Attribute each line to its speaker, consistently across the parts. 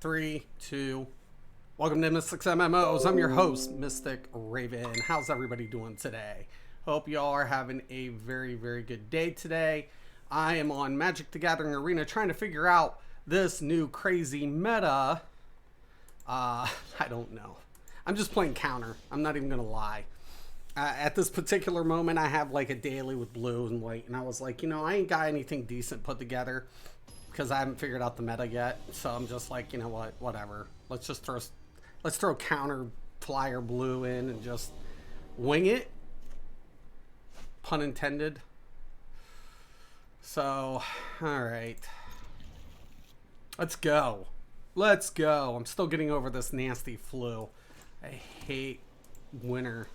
Speaker 1: Three, two. Welcome to Mystics MMOs. I'm your host, Mystic Raven. How's everybody doing today? Hope y'all are having a very, very good day today. I am on Magic the Gathering Arena trying to figure out this new crazy meta. I don't know. I'm just playing counter. I'm not even going to lie. At this particular moment, I have like a daily with blue and white, and I was like, I ain't got anything decent put together because I haven't figured out the meta yet. So I'm just like, you know what, whatever. Let's throw counter flyer blue in and just wing it. Pun intended. So, all right. Let's go. Let's go. I'm still getting over this nasty flu. I hate winter.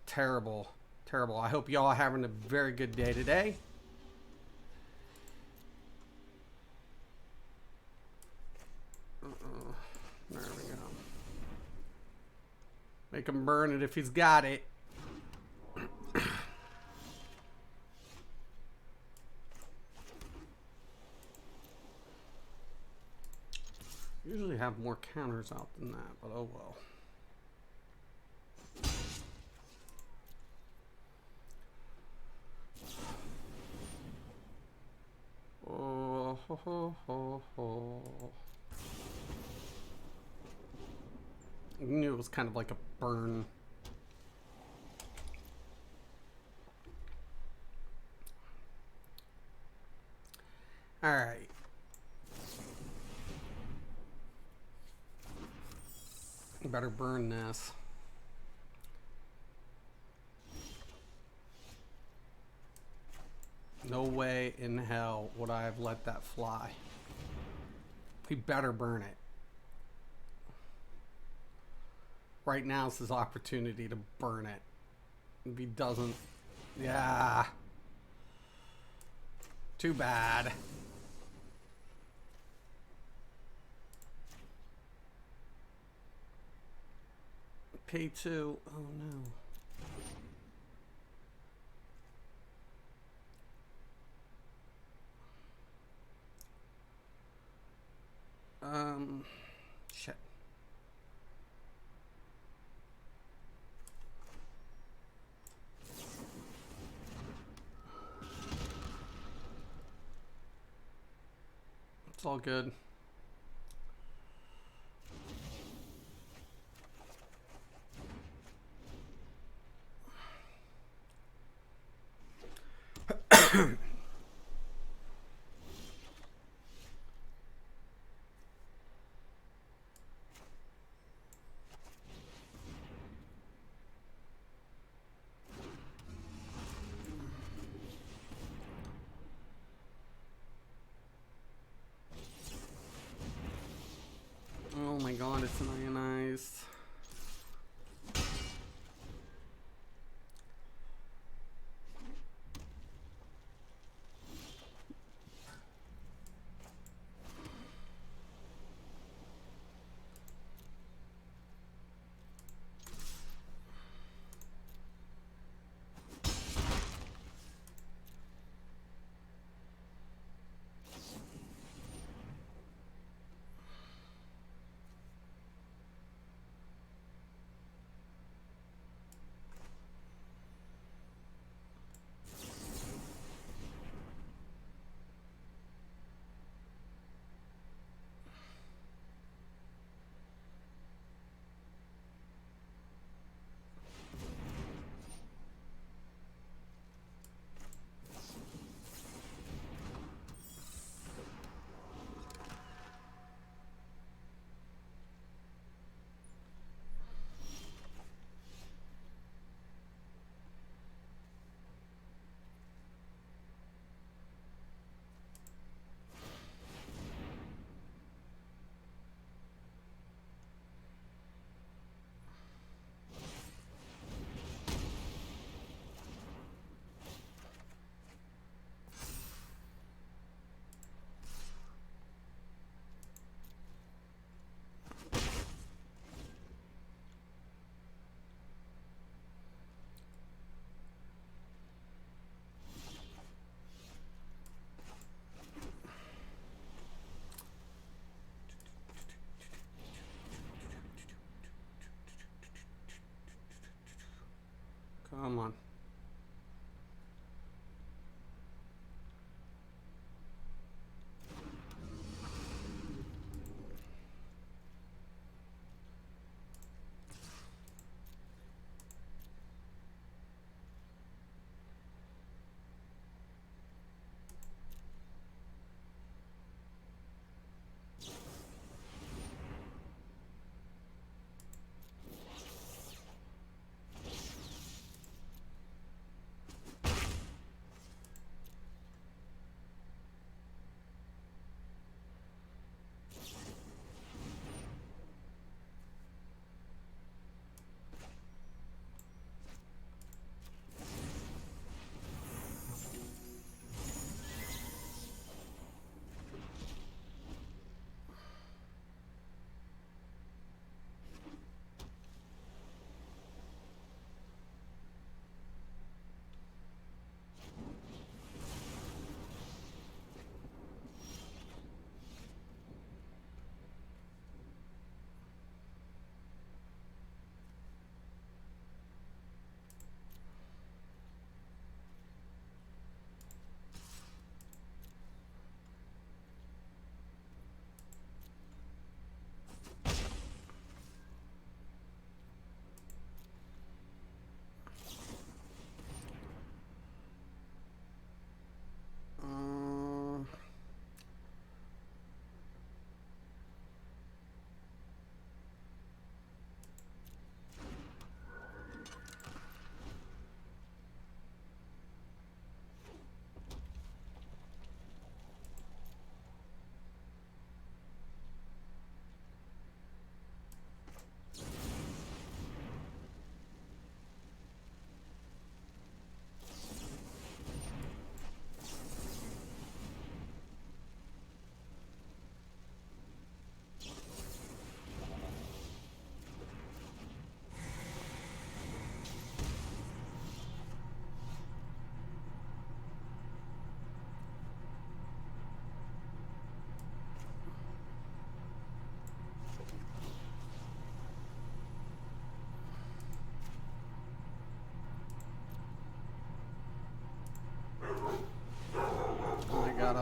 Speaker 1: Terrible. Terrible. I hope y'all are having a very good day today. There we go. Make him burn it if he's got it. Usually have more counters out than that, but oh well. Oh, ho, ho, ho, ho. I knew it was kind of like a burn. All right. You better burn this. No way in hell would I have let that fly. He better burn it. Right now is his opportunity to burn it. If he doesn't, yeah. Too bad. Pay 2. Oh no. Shit. It's all good. Oh my god, it's an ionized.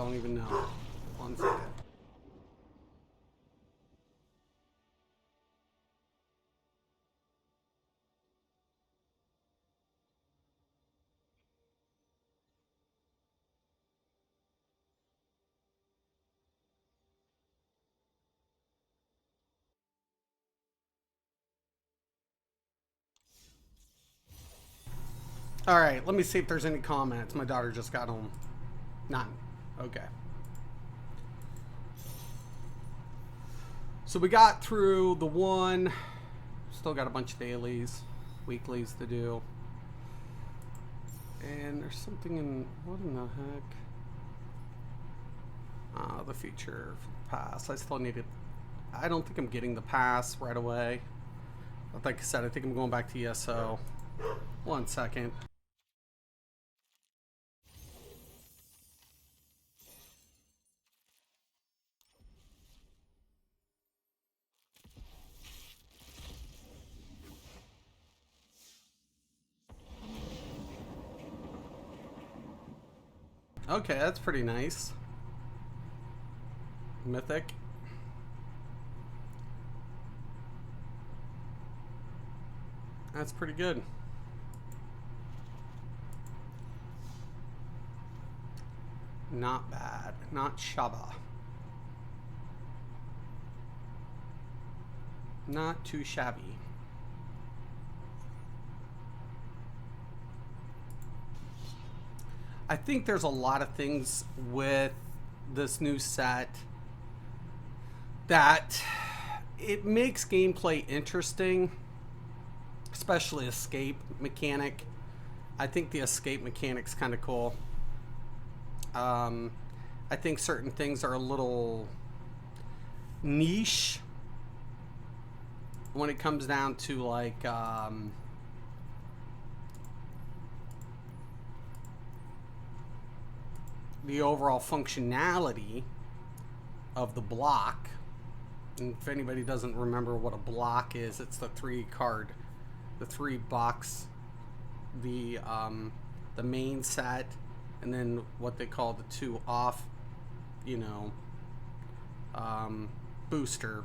Speaker 1: don't even know. 1 second. All right, let me see if there's any comments. My daughter just got home. None. Okay. So we got through the one. Still got a bunch of dailies, weeklies to do. And there's something in, what in the heck? The feature pass. I still need it. I don't think I'm getting the pass right away. Like I said, I think I'm going back to ESO. 1 second. Okay, that's pretty nice. Mythic. That's pretty good. Not bad. Not shabba. Not too shabby. I think there's a lot of things with this new set that it makes gameplay interesting, especially escape mechanic. I think the escape mechanic's kind of cool. I think certain things are a little niche when it comes down to like the overall functionality of the block. And if anybody doesn't remember what a block is, it's the 3 box, the main set, and then what they call the 2 off, you know, booster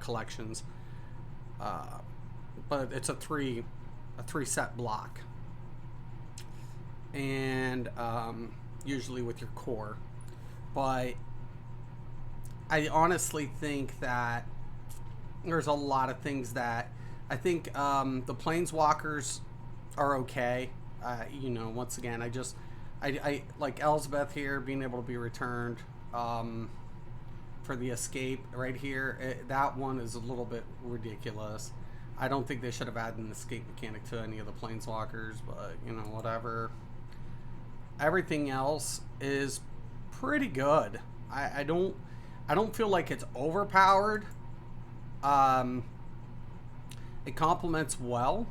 Speaker 1: collections. But it's a 3 set block, and usually with your core. But I honestly think that there's a lot of things that I think the planeswalkers are okay. You know, once again, I like Elspeth here being able to be returned for the escape right here. That one is a little bit ridiculous. I don't think they should have added an escape mechanic to any of the planeswalkers, but you know, whatever. Everything else is pretty good. I don't feel like it's overpowered. It complements well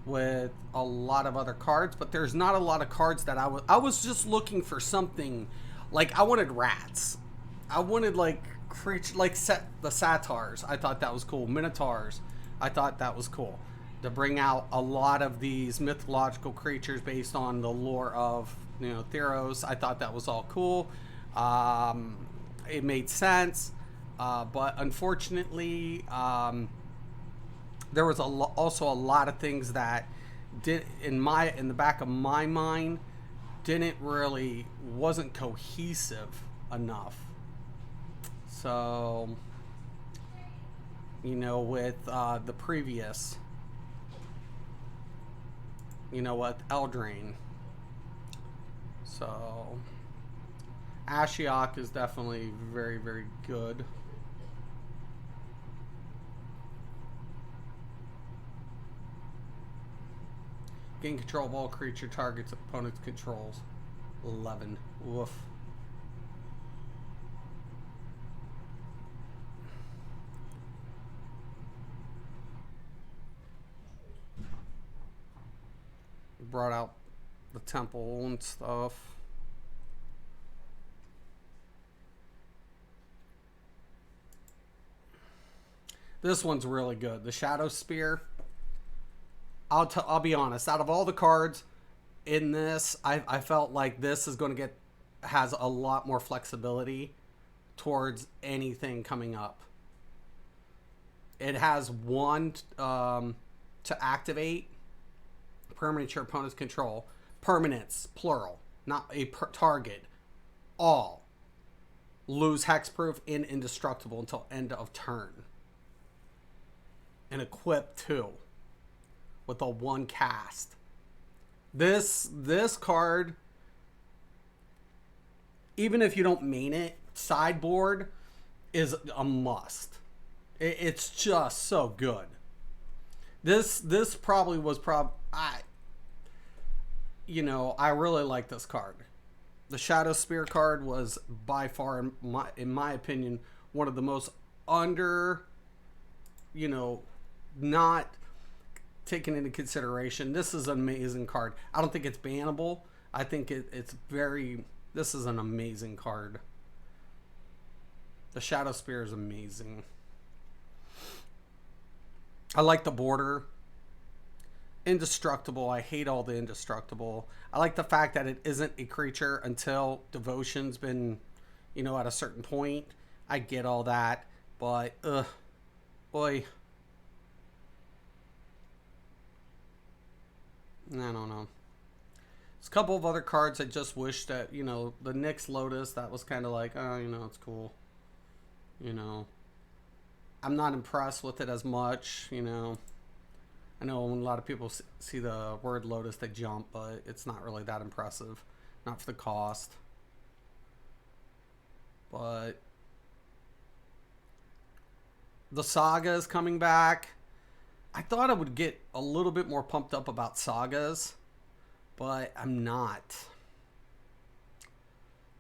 Speaker 1: with a lot of other cards, but there's not a lot of cards that I was just looking for something like I wanted rats. I wanted like creature like the satyrs. I thought that was cool. Minotaurs. I thought that was cool. To bring out a lot of these mythological creatures based on the lore of, you know, Theros. I thought that was all cool. It made sense, but unfortunately, there was also a lot of things that did in the back of my mind wasn't cohesive enough. So, you know, with the previous, you know, with Eldraine. So Ashiok is definitely very, very good. Gain control of all creature targets opponents controls. 11. Woof. Brought out the temple and stuff. This one's really good. The Shadow Spear. I'll be honest. Out of all the cards in this, I felt like this is going to get has a lot more flexibility towards anything coming up. It has one to activate permanent your opponent's control. Permanents, plural, not a target. All. Lose hexproof and indestructible until end of turn. And equip 2 with a 1 cast. This card, even if you don't main it, sideboard is a must. It's just so good. This probably was I really like this card. The Shadow Spear card was by far, in my opinion, one of the most under, not taken into consideration. This is an amazing card. I don't think it's bannable. I think this is an amazing card. The Shadow Spear is amazing. I like the border. Indestructible. I hate all the indestructible. I like the fact that it isn't a creature until devotion's been, at a certain point. I get all that, but boy, I don't know. There's a couple of other cards I just wish that, the Nyx Lotus, that was kind of like, it's cool. I'm not impressed with it as much, I know when a lot of people see the word Lotus, they jump, but it's not really that impressive. Not for the cost. But the Saga is coming back. I thought I would get a little bit more pumped up about Sagas, but I'm not.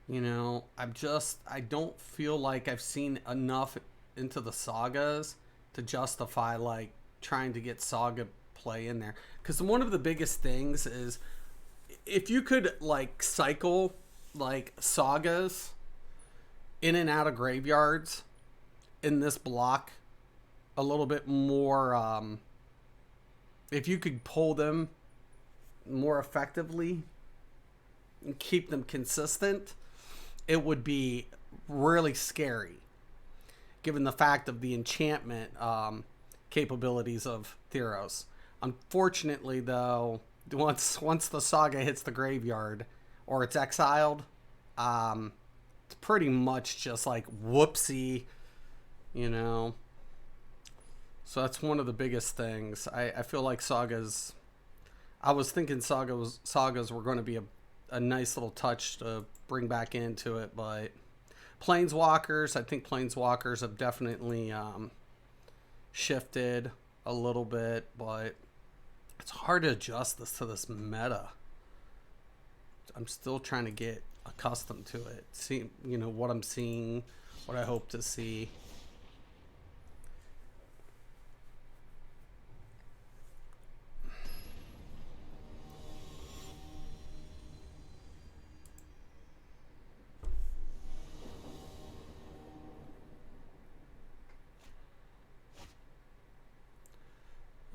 Speaker 1: I don't feel like I've seen enough into the Sagas to justify like trying to get Saga play in there. Because one of the biggest things is if you could like cycle like Sagas in and out of graveyards in this block a little bit more, if you could pull them more effectively and keep them consistent, it would be really scary given the fact of the enchantment capabilities of Theros. Unfortunately, though, once the Saga hits the graveyard or it's exiled, it's pretty much just like whoopsie, So that's one of the biggest things. I feel like Sagas. I was thinking Sagas were going to be a nice little touch to bring back into it, but Planeswalkers, I think Planeswalkers have definitely shifted a little bit, but it's hard to adjust this to this meta. I'm still trying to get accustomed to it. See, what I'm seeing, what I hope to see.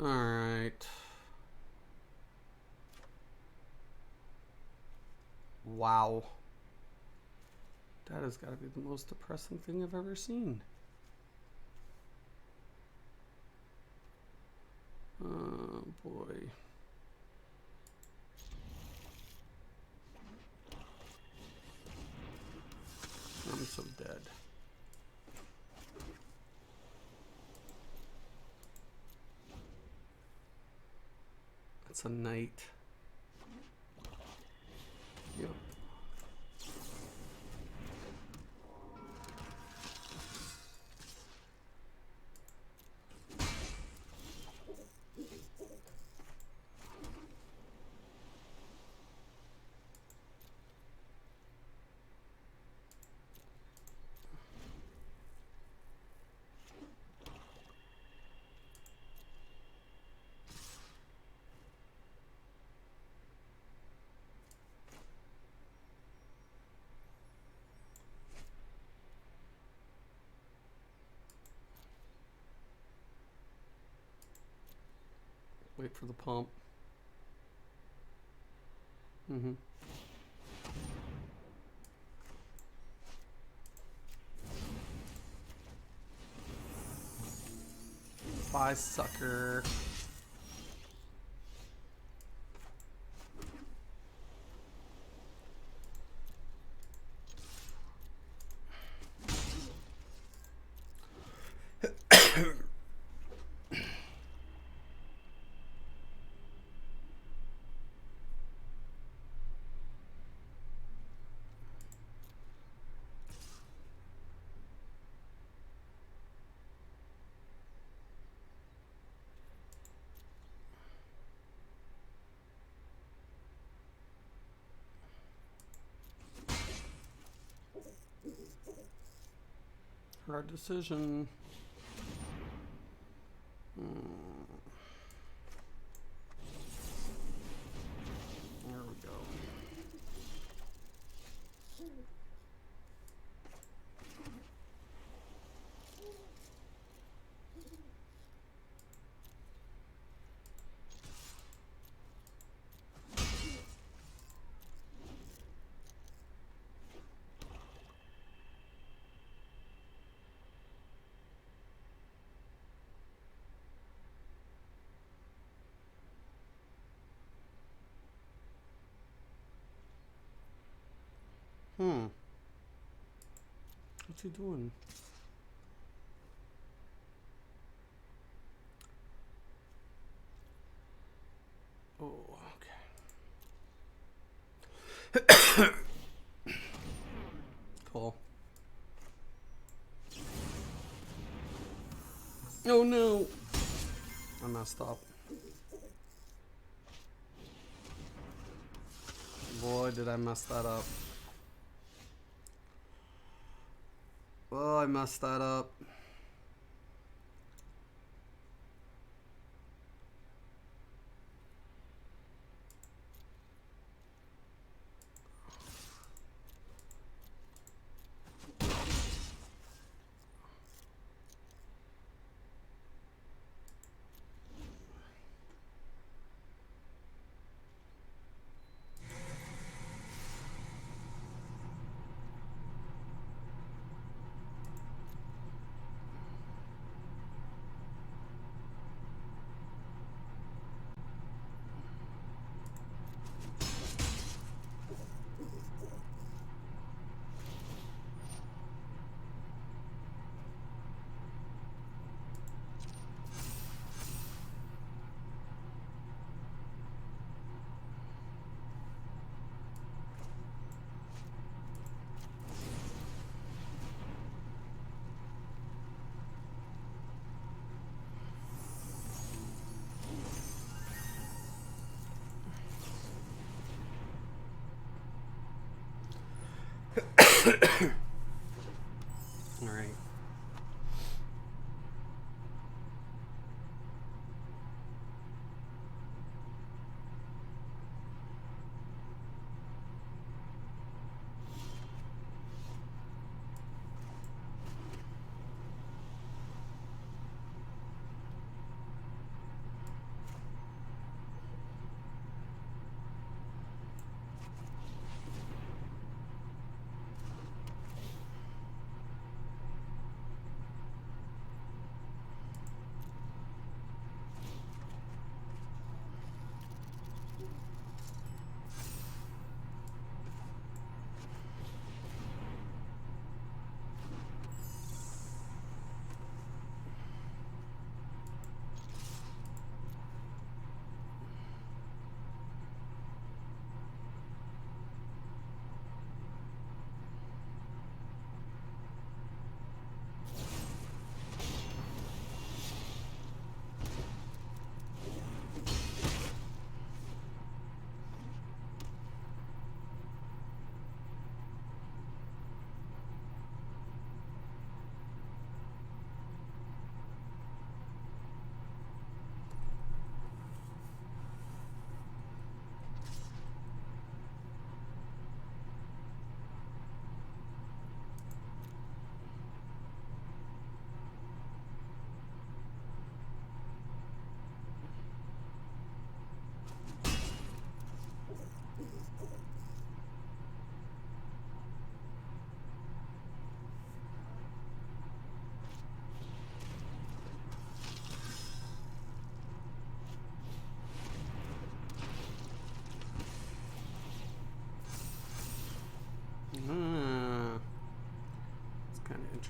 Speaker 1: All right. Wow. That has got to be the most depressing thing I've ever seen. Oh, boy. I'm so dead. That's a knight. Yep. Wait for the pump. Bye, sucker. Hard decision. There we go. What's he doing? Oh, okay. Cool. Oh no! I messed up. Boy, did I mess that up. Oh, I messed that up. All right.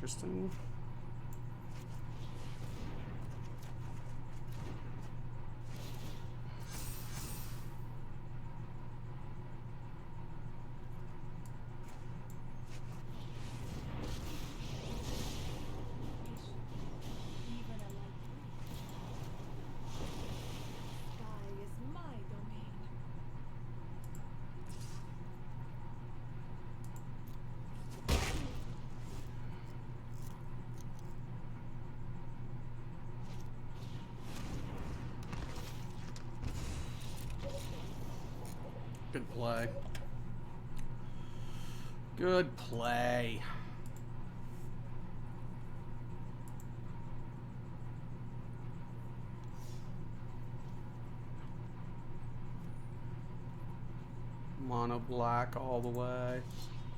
Speaker 1: Interesting. Good play. Good play. Mono black all the way.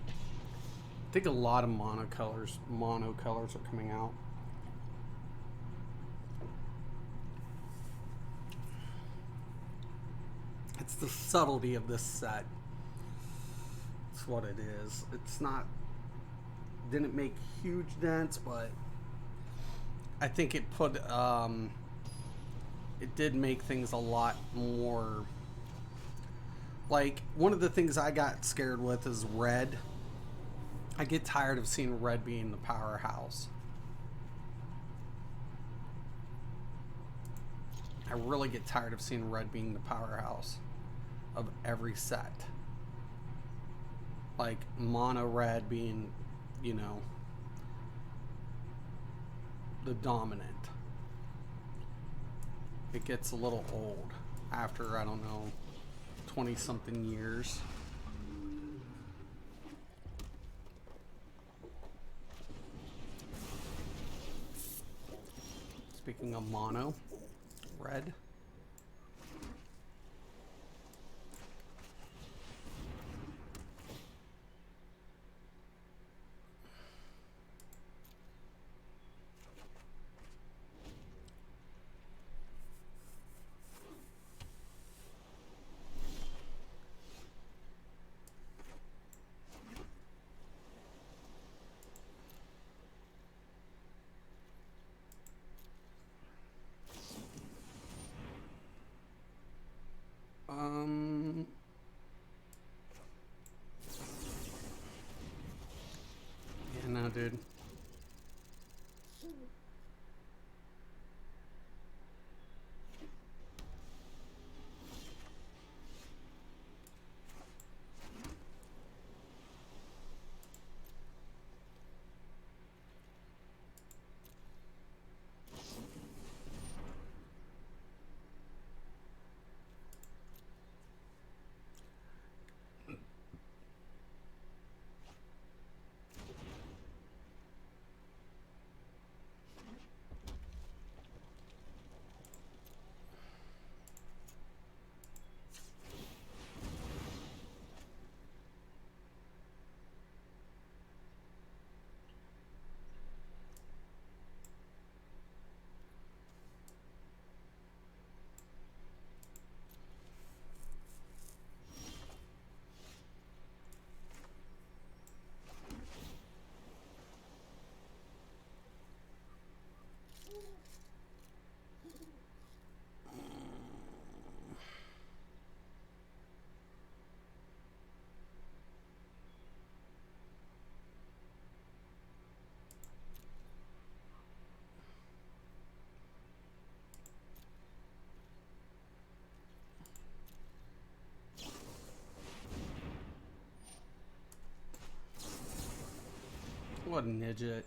Speaker 1: I think a lot of mono colors are coming out. It's the subtlety of this set. It's what it is. It's not, didn't make huge dents, but I think it put, it did make things a lot more, like, one of the things I got scared with is red. I get tired of seeing red being the powerhouse. I really get tired of seeing red being the powerhouse of every set. Like mono red being, you know, the dominant. It gets a little old after, I don't know, 20 something years. Speaking of mono red, yeah, no, dude. What an idiot.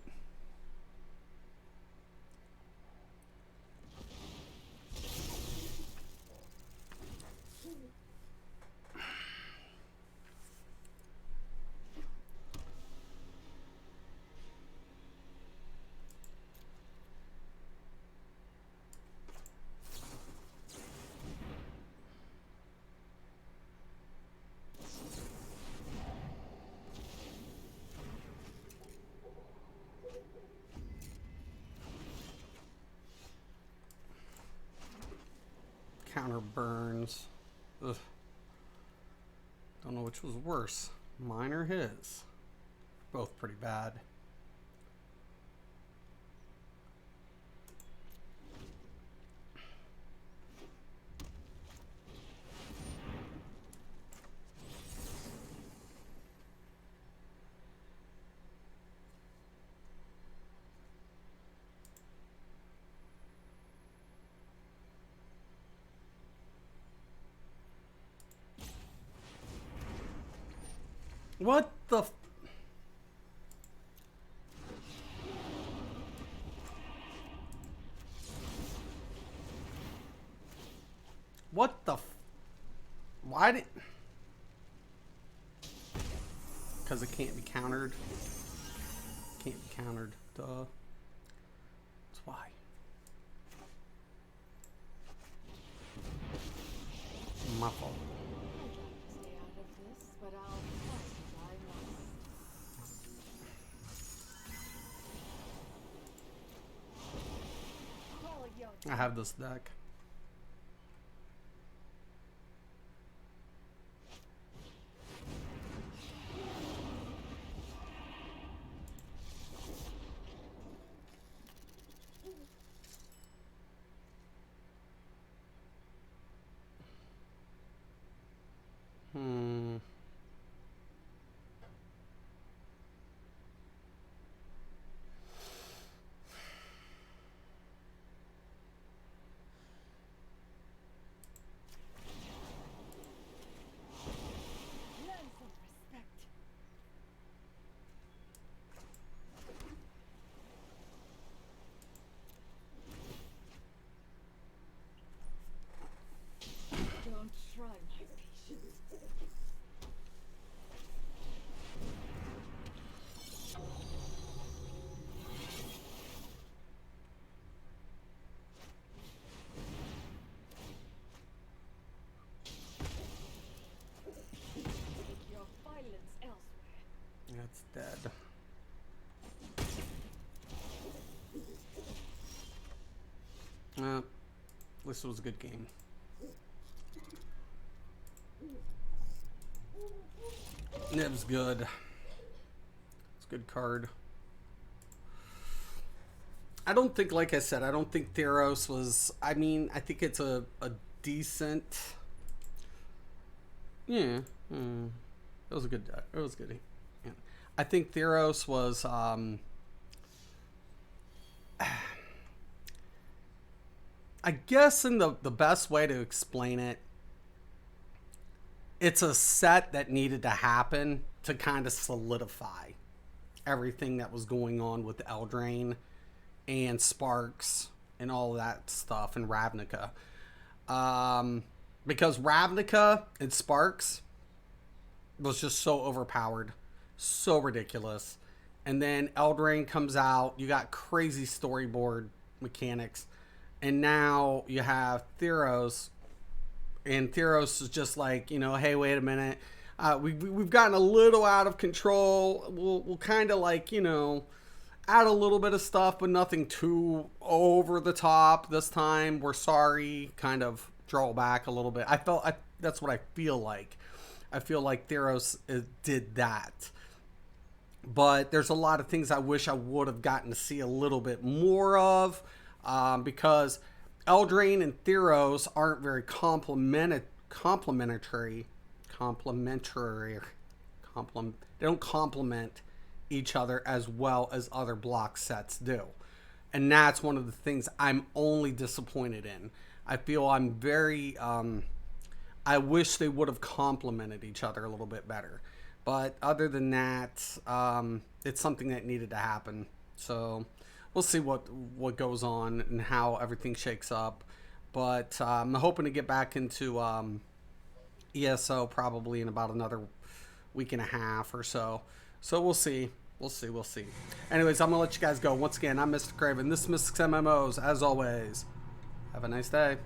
Speaker 1: Counter burns. Ugh. Don't know which was worse, mine or his. Both pretty bad. What the... What the... Why did... Because it can't be countered. Can't be countered. Duh. That's why. My fault.
Speaker 2: Stay out of this, but I'll try my
Speaker 1: I have this deck.
Speaker 2: Don't try my patience. Take your violence elsewhere.
Speaker 1: That's dead. This was a good game. Nib's good. It's a good card. I don't think, like I said, I don't think Theros was... I mean, I think it's a decent... Yeah. It was a good... It was good. Yeah. I think Theros was... I guess in the best way to explain it, it's a set that needed to happen to kind of solidify everything that was going on with Eldraine and Sparks and all that stuff and Ravnica. Because Ravnica and Sparks was just so overpowered, so ridiculous. And then Eldraine comes out, you got crazy storyboard mechanics, and now you have Theros. And Theros is just like, you know, hey, wait a minute. We've gotten a little out of control. We'll kind of like, you know, add a little bit of stuff, but nothing too over the top this time. We're sorry. Kind of draw back a little bit. That's what I feel like. I feel like Theros did that. But there's a lot of things I wish I would have gotten to see a little bit more of. Because Eldraine and Theros aren't very complementary. They don't complement each other as well as other block sets do. And that's one of the things I'm only disappointed in. I feel I'm very... I wish they would have complemented each other a little bit better. But other than that, it's something that needed to happen. So... we'll see what goes on and how everything shakes up. But I'm hoping to get back into ESO probably in about another week and a half or so. So we'll see. We'll see. Anyways, I'm going to let you guys go. Once again, I'm Mr. Craven. This is Mystic MMOs. As always, have a nice day.